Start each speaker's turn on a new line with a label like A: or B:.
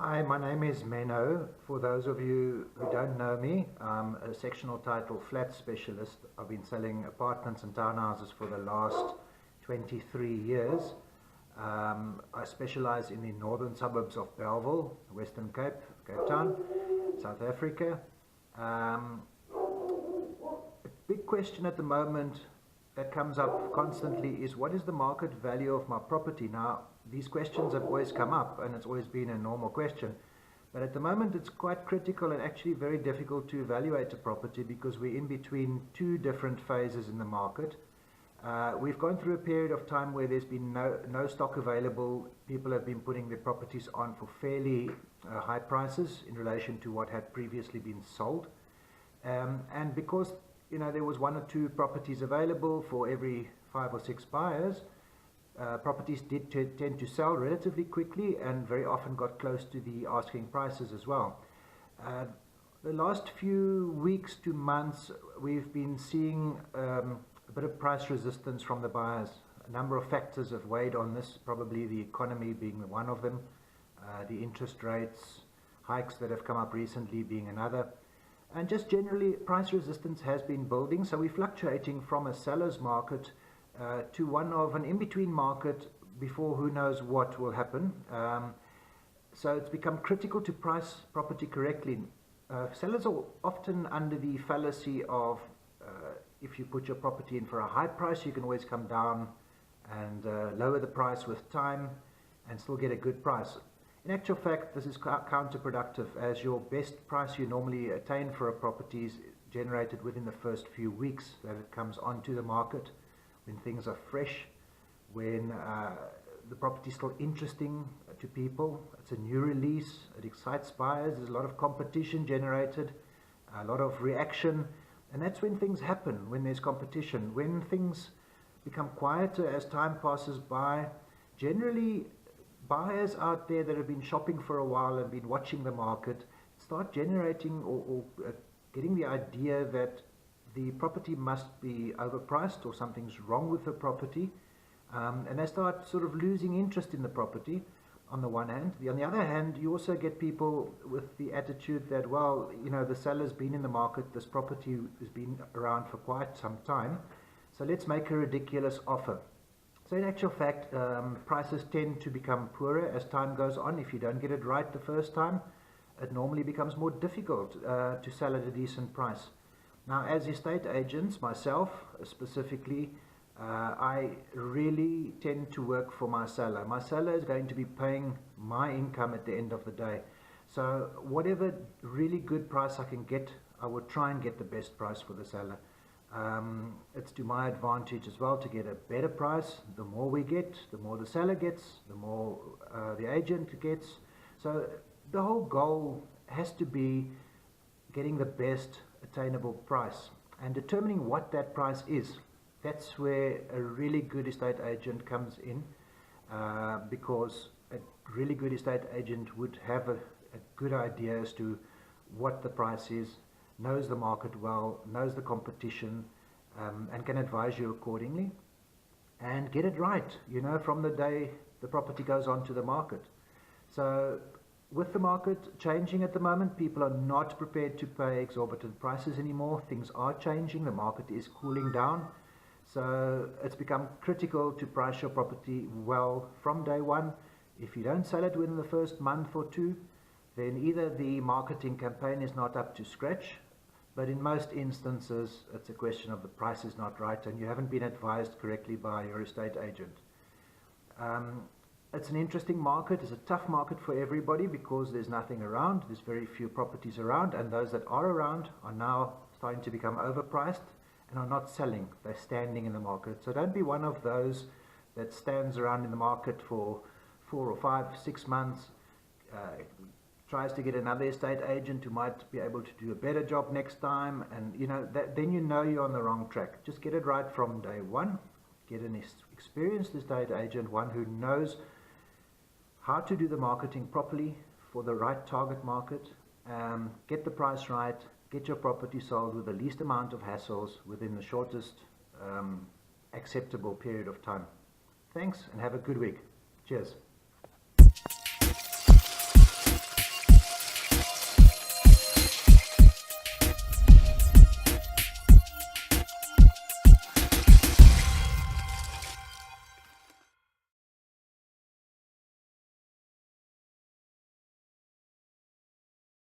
A: Hi, my name is Menno. For those of you who don't know me, I'm a sectional title flat specialist. I've been selling apartments and townhouses for the last 23 years. I specialize in the northern suburbs of Bellville, Western Cape, Cape Town, South Africa. A big question at the moment that comes up constantly is, what is the market value of my property? Now, these questions have always come up and it's always been a normal question, but at the moment it's quite critical and actually very difficult to evaluate a property because we're in between two different phases in the market. We've gone through a period of time where there's been no stock available. People have been putting their properties on for fairly high prices in relation to what had previously been sold, and because there was one or two properties available for every 5 or 6 buyers, properties did tend to sell relatively quickly and very often got close to the asking prices as well. The last few weeks to months, we've been seeing a bit of price resistance from the buyers. A number of factors have weighed on this, probably the economy being one of them, the interest rates hikes that have come up recently being another. And just generally, price resistance has been building, so we're fluctuating from a seller's market to one of an in-between market before who knows what will happen. So it's become critical to price property correctly. Sellers are often under the fallacy of if you put your property in for a high price, you can always come down and lower the price with time and still get a good price. In actual fact, this is counterproductive, as your best price you normally attain for a property is generated within the first few weeks that it comes onto the market, when things are fresh, when the property is still interesting to people. It's a new release, it excites buyers, there's a lot of competition generated, a lot of reaction, and that's when things happen, when there's competition. When things become quieter as time passes by, generally buyers out there that have been shopping for a while and been watching the market start generating or getting the idea that the property must be overpriced or something's wrong with the property, and they start sort of losing interest in the property on the one hand. On the other hand, you also get people with the attitude that, well, the seller's been in the market, this property has been around for quite some time, so let's make a ridiculous offer. So in actual fact, prices tend to become poorer as time goes on. If you don't get it right the first time, it normally becomes more difficult to sell at a decent price. Now, as estate agents, myself specifically, I really tend to work for my seller. My seller is going to be paying my income at the end of the day. So whatever really good price I can get, I would try and get the best price for the seller. It's to my advantage as well to get a better price. The more we get, the more the seller gets, the more the agent gets. So the whole goal has to be getting the best attainable price and determining what that price is. That's where a really good estate agent comes in, because a really good estate agent would have a good idea as to what the price is, knows the market well, knows the competition, and can advise you accordingly and get it right, from the day the property goes onto the market. So with the market changing at the moment, people are not prepared to pay exorbitant prices anymore. Things are changing, the market is cooling down, so it's become critical to price your property well from day one. If you don't sell it within the first month or two, then either the marketing campaign is not up to scratch, but in most instances it's a question of the price is not right and you haven't been advised correctly by your estate agent. It's an interesting market. It's a tough market for everybody because there's nothing around, there's very few properties around, and those that are around are now starting to become overpriced and are not selling, they're standing in the market. So don't be one of those that stands around in the market for 4 or 5, 6 months, tries to get another estate agent who might be able to do a better job next time, and then you're on the wrong track. Just get it right from day one. Get an experienced estate agent, one who knows how to do the marketing properly for the right target market, get the price right, get your property sold with the least amount of hassles within the shortest acceptable period of time. Thanks and have a good week. Cheers.